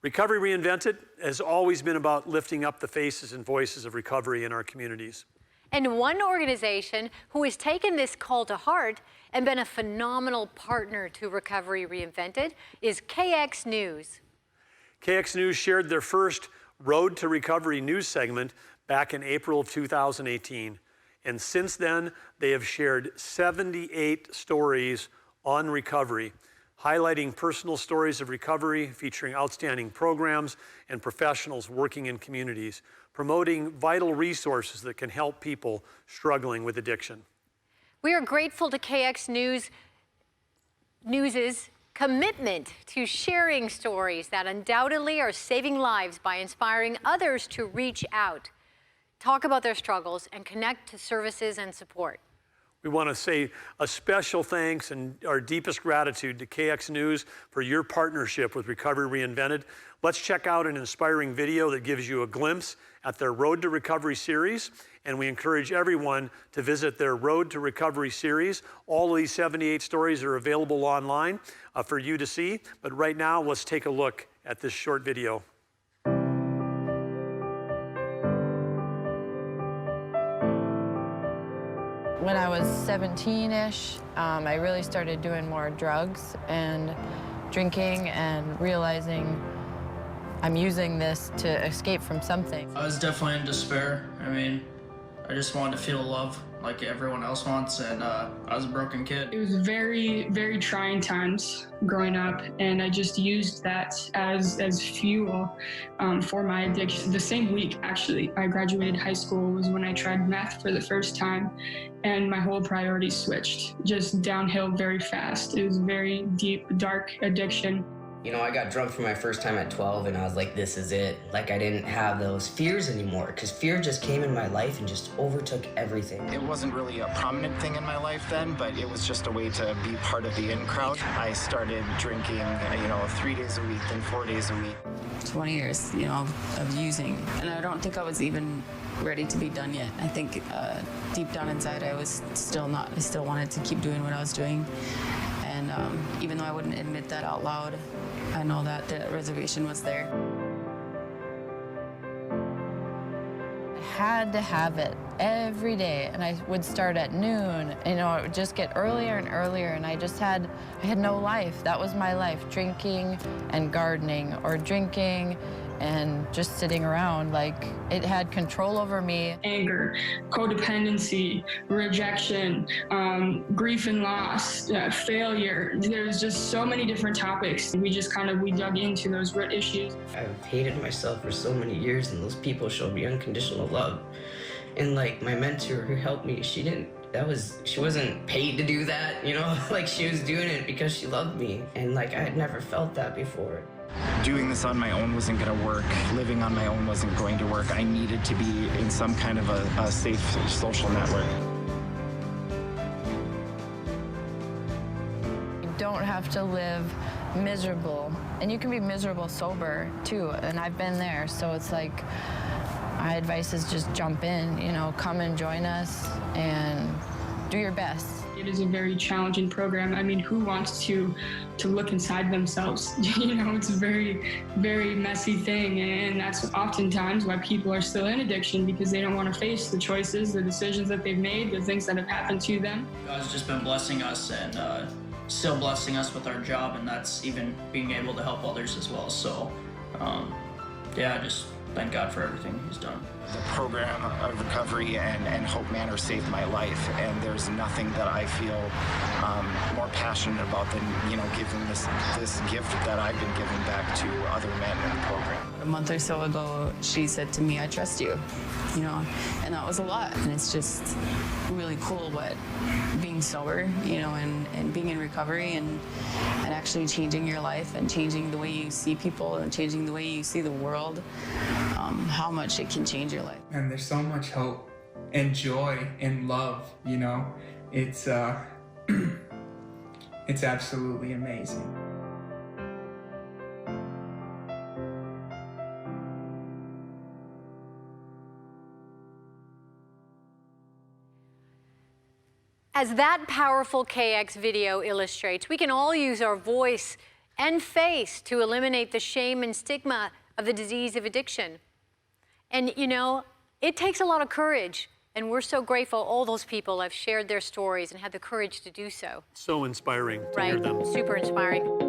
Recovery Reinvented has always been about lifting up the faces and voices of recovery in our communities. And one organization who has taken this call to heart and been a phenomenal partner to Recovery Reinvented is KX News. KX News shared their first Road to Recovery news segment back in April of 2018. And since then, they have shared 78 stories on recovery, highlighting personal stories of recovery, featuring outstanding programs and professionals working in communities, promoting vital resources that can help people struggling with addiction. We are grateful to KX News's commitment to sharing stories that undoubtedly are saving lives by inspiring others to reach out, talk about their struggles, and connect to services and support. We want to say a special thanks and our deepest gratitude to KX News for your partnership with Recovery Reinvented. Let's check out an inspiring video that gives you a glimpse at their Road to Recovery series, and we encourage everyone to visit their Road to Recovery series. All of these 78 stories are available online for you to see, but right now let's take a look at this short video. When I was 17-ish, I really started doing more drugs and drinking and realizing I'm using this to escape from something. I was definitely in despair. I mean, I just wanted to feel love like everyone else wants, and I was a broken kid. It was very, very trying times growing up, and I just used that as fuel for my addiction. The same week, actually, I graduated high school was when I tried meth for the first time, and my whole priority switched, just downhill very fast. It was a very deep, dark addiction. You know, I got drunk for my first time at 12, and I was like, this is it. Like, I didn't have those fears anymore, because fear just came in my life and just overtook everything. It wasn't really a prominent thing in my life then, but it was just a way to be part of the in crowd. I started drinking, 3 days a week, then 4 days a week. 20 years, of using. And I don't think I was even ready to be done yet. I think deep down inside, I was still not. I still wanted to keep doing what I was doing. And even though I wouldn't admit that out loud, I know that the reservation was there. I had to have it every day, and I would start at noon. It would just get earlier and earlier, and I had no life. That was my life, drinking and gardening, or drinking and just sitting around. Like, it had control over me. Anger, codependency, rejection, grief and loss, failure. There's just so many different topics. We dug into those root issues. I've hated myself for so many years, and those people showed me unconditional love. And like, my mentor who helped me, she wasn't paid to do that, like, she was doing it because she loved me. And like, I had never felt that before. Doing this on my own wasn't going to work. Living on my own wasn't going to work. I needed to be in some kind of a safe social network. You don't have to live miserable, and you can be miserable sober too, and I've been there. So it's like, my advice is just jump in, come and join us and do your best. It is a very challenging program. I mean, who wants to look inside themselves? It's a very, very messy thing, and that's oftentimes why people are still in addiction, because they don't want to face the choices, the decisions that they've made, the things that have happened to them. God's just been blessing us and still blessing us with our job, and that's even being able to help others as well. So, just thank God for everything He's done. The program of Recovery and Hope Manor saved my life, and there's nothing that I feel more passionate about than giving this gift that I've been giving back to other men in the program. A month or so ago, she said to me, "I trust you," and that was a lot. And it's just really cool what being sober, and being in recovery and actually changing your life and changing the way you see people and changing the way you see the world, how much it can change your life. And there's so much hope and joy and love, It's it's absolutely amazing. As that powerful KX video illustrates, we can all use our voice and faith to eliminate the shame and stigma of the disease of addiction. And you know, it takes a lot of courage, and we're so grateful all those people have shared their stories and had the courage to do so. So inspiring to hear them. Super inspiring.